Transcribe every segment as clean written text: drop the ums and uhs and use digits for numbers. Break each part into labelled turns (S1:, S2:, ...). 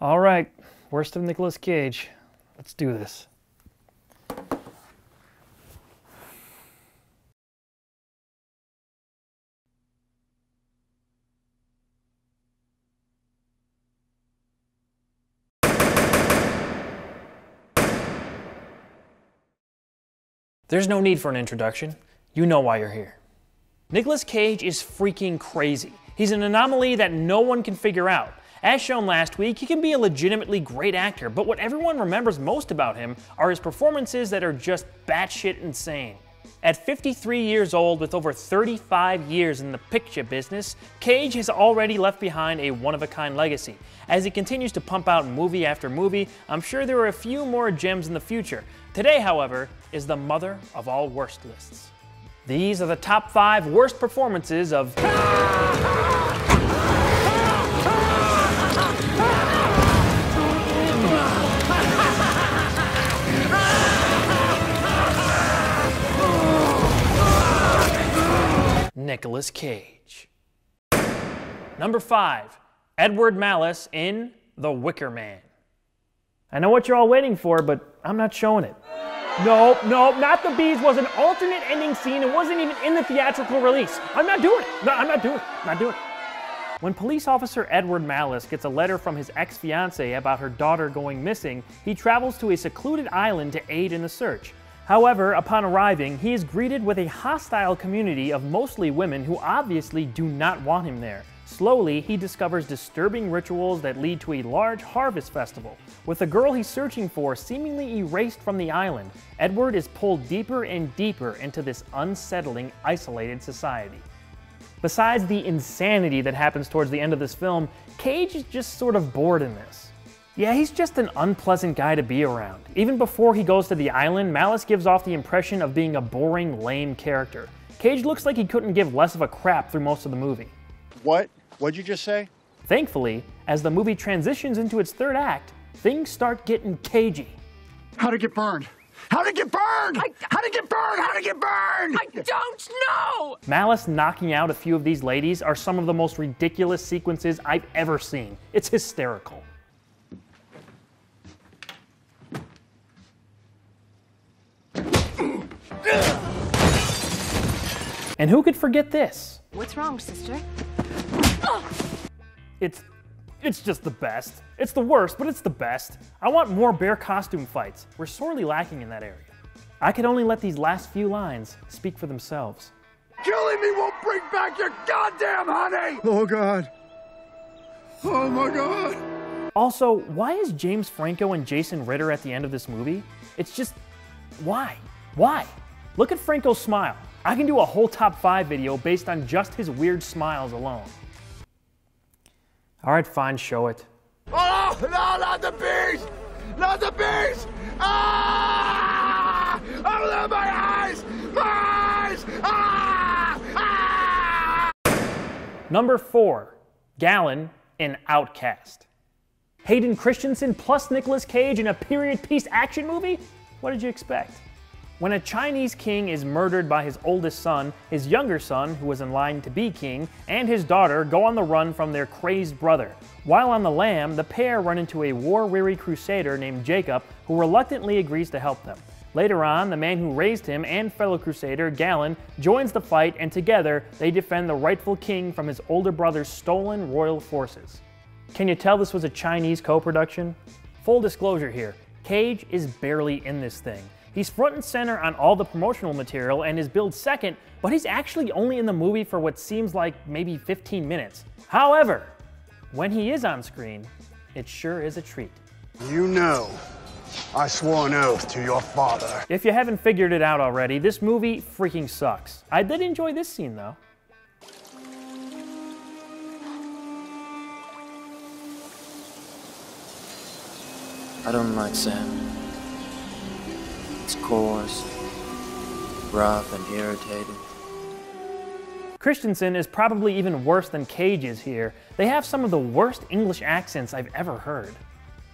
S1: All right, Worst of Nicolas Cage. Let's do this. There's no need for an introduction. You know why you're here. Nicolas Cage is freaking crazy. He's an anomaly that no one can figure out. As shown last week, he can be a legitimately great actor, but what everyone remembers most about him are his performances that are just batshit insane. At 53 years old, with over 35 years in the picture business, Cage has already left behind a one-of-a-kind legacy. As he continues to pump out movie after movie, I'm sure there are a few more gems in the future. Today, however, is the mother of all worst lists. These are the top 5 worst performances of Nicolas Cage. Number 5, Edward Malice in The Wicker Man. I know what you're all waiting for, but I'm not showing it. Nope, Not the Bees was an alternate ending scene. It wasn't even in the theatrical release. I'm not doing it. No, I'm not doing it. When police officer Edward Malice gets a letter from his ex-fiancée about her daughter going missing, he travels to a secluded island to aid in the search. However, upon arriving, he is greeted with a hostile community of mostly women who obviously do not want him there. Slowly, he discovers disturbing rituals that lead to a large harvest festival. With the girl he's searching for seemingly erased from the island, Edward is pulled deeper and deeper into this unsettling, isolated society. Besides the insanity that happens towards the end of this film, Cage is just sort of bored in this. Yeah, he's just an unpleasant guy to be around. Even before he goes to the island, Malice gives off the impression of being a boring, lame character. Cage looks like he couldn't give less of a crap through most of the movie.
S2: What'd you just say?
S1: Thankfully, as the movie transitions into its third act, things start getting cagey.
S2: How'd it get burned? How'd it get burned? How'd it get burned? How'd it get burned?
S3: I don't know!
S1: Malice knocking out a few of these ladies are some of the most ridiculous sequences I've ever seen. It's hysterical. And who could forget this?
S3: What's wrong, sister?
S1: It's just the best. It's the worst, but it's the best. I want more bear costume fights. We're sorely lacking in that area. I could only let these last few lines speak for themselves.
S2: Killing me won't bring back your goddamn honey! Oh, God. Oh, my God.
S1: Also, why is James Franco and Jason Ritter at the end of this movie? It's just, why? Why? Look at Franco's smile. I can do a whole top 5 video based on just his weird smiles alone. All right, fine, show it.
S2: Oh, no, not the bees! Not the bees! Ah! Oh, my eyes! My eyes! Ah! Ah!
S1: Number 4, Gallon in Outcast. Hayden Christensen plus Nicolas Cage in a period piece action movie? What did you expect? When a Chinese king is murdered by his oldest son, his younger son, who was in line to be king, and his daughter go on the run from their crazed brother. While on the lam, the pair run into a war-weary crusader named Jacob, who reluctantly agrees to help them. Later on, the man who raised him and fellow crusader, Gallon, joins the fight, and together they defend the rightful king from his older brother's stolen royal forces. Can you tell this was a Chinese co-production? Full disclosure here, Cage is barely in this thing. He's front and center on all the promotional material and is billed second, but he's actually only in the movie for what seems like maybe 15 minutes. However, when he is on screen, it sure is a treat.
S2: You know, I swore an oath to your father.
S1: If you haven't figured it out already, this movie freaking sucks. I did enjoy this scene though.
S4: I don't like sand. It's coarse, rough, and irritating.
S1: Christensen is probably even worse than Cage is here. They have some of the worst English accents I've ever heard.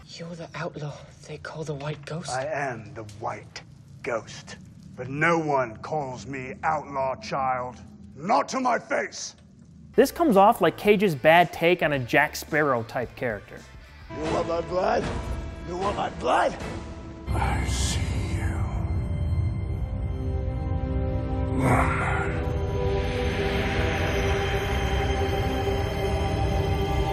S5: You're the outlaw they call the White Ghost?
S2: I am the White Ghost, but no one calls me outlaw, child. Not to my face!
S1: This comes off like Cage's bad take on a Jack Sparrow type character.
S2: You want my blood? You want my blood? I see you. Woman.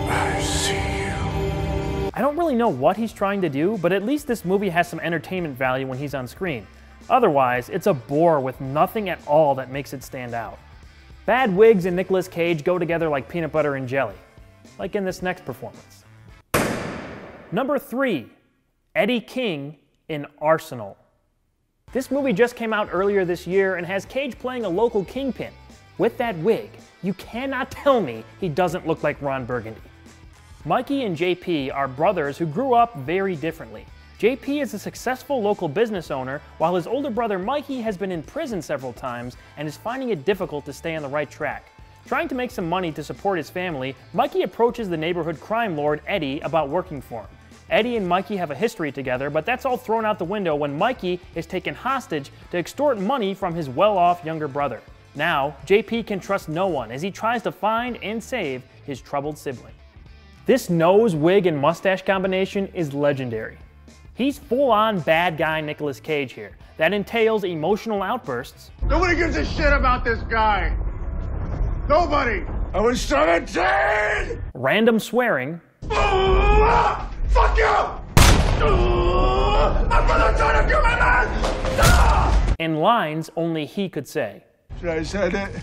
S2: I see you.
S1: I don't really know what he's trying to do, but at least this movie has some entertainment value when he's on screen. Otherwise, it's a bore with nothing at all that makes it stand out. Bad wigs and Nicolas Cage go together like peanut butter and jelly, like in this next performance. Number 3, Eddie King in Arsenal. This movie just came out earlier this year and has Cage playing a local kingpin. With that wig, you cannot tell me he doesn't look like Ron Burgundy. Mikey and JP are brothers who grew up very differently. JP is a successful local business owner, while his older brother Mikey has been in prison several times and is finding it difficult to stay on the right track. Trying to make some money to support his family, Mikey approaches the neighborhood crime lord Eddie about working for him. Eddie and Mikey have a history together, but that's all thrown out the window when Mikey is taken hostage to extort money from his well-off younger brother. Now, JP can trust no one as he tries to find and save his troubled sibling. This nose, wig, and mustache combination is legendary. He's full-on bad guy Nicolas Cage here. That entails emotional outbursts.
S2: Nobody gives a shit about this guy. Nobody. I was 17.
S1: Random swearing.
S2: Fuck you! My brother tried to kill my man!
S1: And lines only he could say.
S2: Should I say it?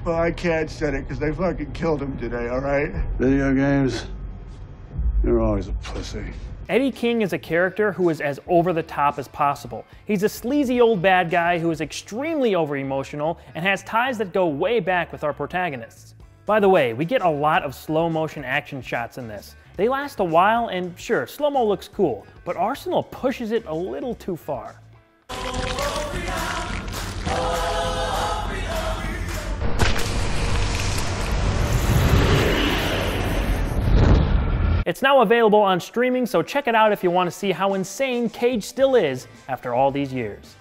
S2: Well, I can't say it because they fucking killed him today, all right? Video games, you're always a pussy.
S1: Eddie King is a character who is as over the top as possible. He's a sleazy old bad guy who is extremely over-emotional and has ties that go way back with our protagonists. By the way, we get a lot of slow-motion action shots in this. They last a while, and sure, slow-mo looks cool, but Arsenal pushes it a little too far. It's now available on streaming, so check it out if you want to see how insane Cage still is after all these years.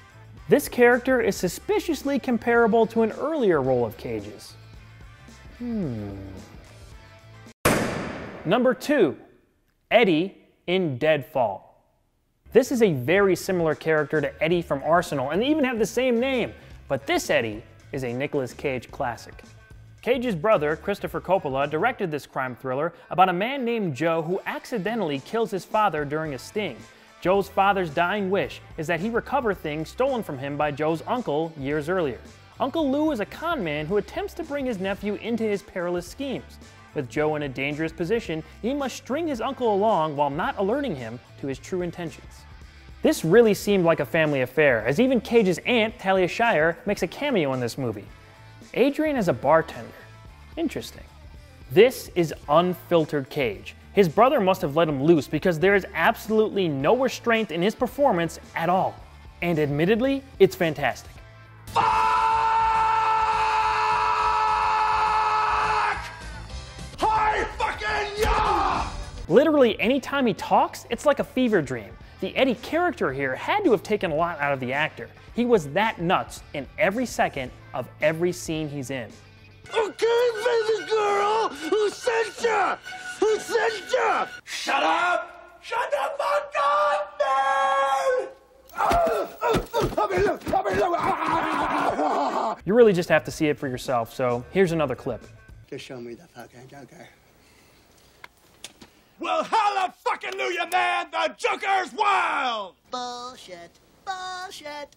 S1: This character is suspiciously comparable to an earlier role of Cage's. Number 2, Eddie in Deadfall. This is a very similar character to Eddie from Arsenal, and they even have the same name, but this Eddie is a Nicolas Cage classic. Cage's brother, Christopher Coppola, directed this crime thriller about a man named Joe who accidentally kills his father during a sting. Joe's father's dying wish is that he recover things stolen from him by Joe's uncle years earlier. Uncle Lou is a con man who attempts to bring his nephew into his perilous schemes. With Joe in a dangerous position, he must string his uncle along while not alerting him to his true intentions. This really seemed like a family affair, as even Cage's aunt, Talia Shire, makes a cameo in this movie. Adrian is a bartender. Interesting. This is unfiltered Cage. His brother must have let him loose because there is absolutely no restraint in his performance at all. And admittedly, it's fantastic. Literally, anytime he talks, it's like a fever dream. The Eddie character here had to have taken a lot out of the actor. He was that nuts in every second of every scene he's in.
S2: Okay, baby girl! Who sent ya? Who sent ya? Shut up! Shut the fuck up, man!
S1: You really just have to see it for yourself, so here's another clip.
S2: Just show me the fucking Joker. Well, hallelujah, man! The Joker's wild!
S6: Bullshit. Bullshit.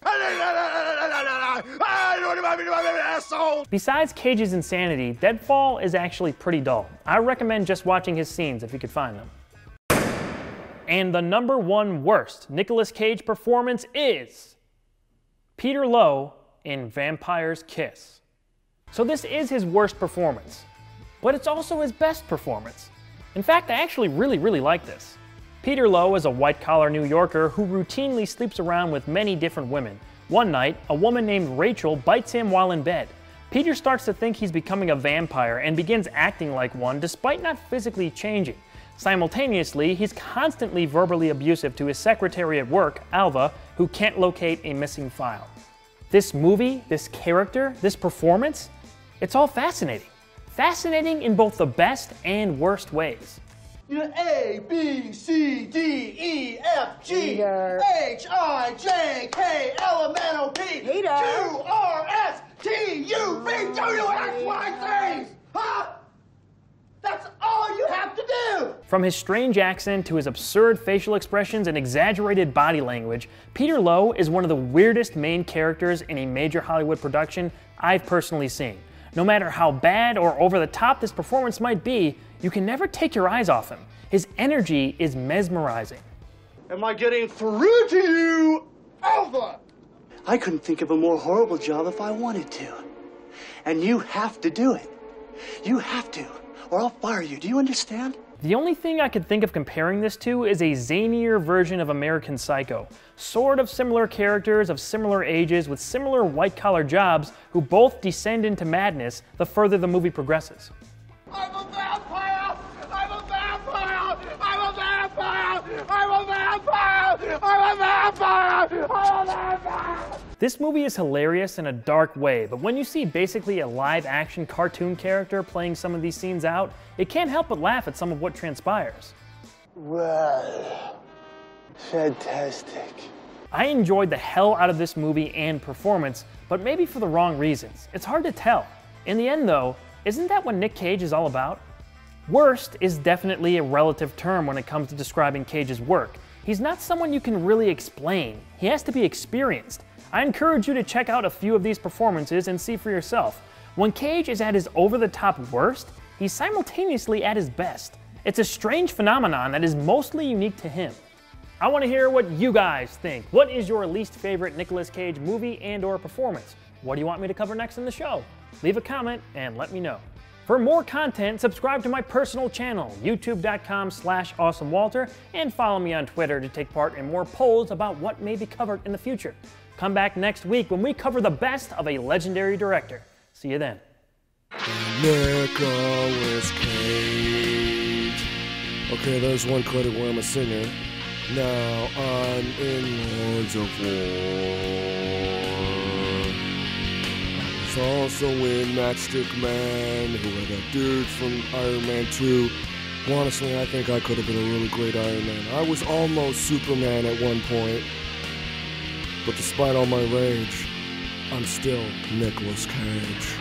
S2: Asshole!
S1: Besides Cage's insanity, Deadfall is actually pretty dull. I recommend just watching his scenes if you could find them. And the number 1 worst Nicolas Cage performance is Peter Lowe in Vampire's Kiss. So this is his worst performance, but it's also his best performance. In fact, I actually really like this. Peter Lowe is a white-collar New Yorker who routinely sleeps around with many different women. One night, a woman named Rachel bites him while in bed. Peter starts to think he's becoming a vampire and begins acting like one despite not physically changing. Simultaneously, he's constantly verbally abusive to his secretary at work, Alva, who can't locate a missing file. This movie, this character, this performance, it's all fascinating. Fascinating in both the best and worst ways.
S2: A, B, C, D, E, F, G, H, I, J, K, L, M, N, O, P, Q, R, S, T, U, V, W, X, Y, Z! Huh? That's all you have to do!
S1: From his strange accent to his absurd facial expressions and exaggerated body language, Peter Lowe is one of the weirdest main characters in a major Hollywood production I've personally seen. No matter how bad or over the top this performance might be, you can never take your eyes off him. His energy is mesmerizing.
S2: Am I getting through to you? Over! I couldn't think of a more horrible job if I wanted to. And you have to do it. You have to, or I'll fire you. Do you understand?
S1: The only thing I could think of comparing this to is a zanier version of American Psycho. Sort of similar characters of similar ages with similar white-collar jobs who both descend into madness the further the movie progresses.
S2: I'm a vampire! I'm a vampire! I'm a vampire! I'm a vampire! I'm a vampire! I'm a vampire!
S1: This movie is hilarious in a dark way, but when you see basically a live-action cartoon character playing some of these scenes out, it can't help but laugh at some of what transpires.
S2: Well, fantastic.
S1: I enjoyed the hell out of this movie and performance, but maybe for the wrong reasons. It's hard to tell. In the end though, isn't that what Nick Cage is all about? Worst is definitely a relative term when it comes to describing Cage's work. He's not someone you can really explain. He has to be experienced. I encourage you to check out a few of these performances and see for yourself. When Cage is at his over-the-top worst, he's simultaneously at his best. It's a strange phenomenon that is mostly unique to him. I want to hear what you guys think. What is your least favorite Nicolas Cage movie and or performance? What do you want me to cover next in the show? Leave a comment and let me know. For more content, subscribe to my personal channel, youtube.com/awesomewalter, and follow me on Twitter to take part in more polls about what may be covered in the future. Come back next week when we cover the best of a legendary director. See you then.
S7: Nicolas Cage. Okay, there's one credit where I'm a singer. Now I'm in Lords of War. It's also in Matchstick Man, who had that dude from Iron Man 2. Honestly, I think I could have been a really great Iron Man. I was almost Superman at one point. But despite all my rage, I'm still Nicolas Cage.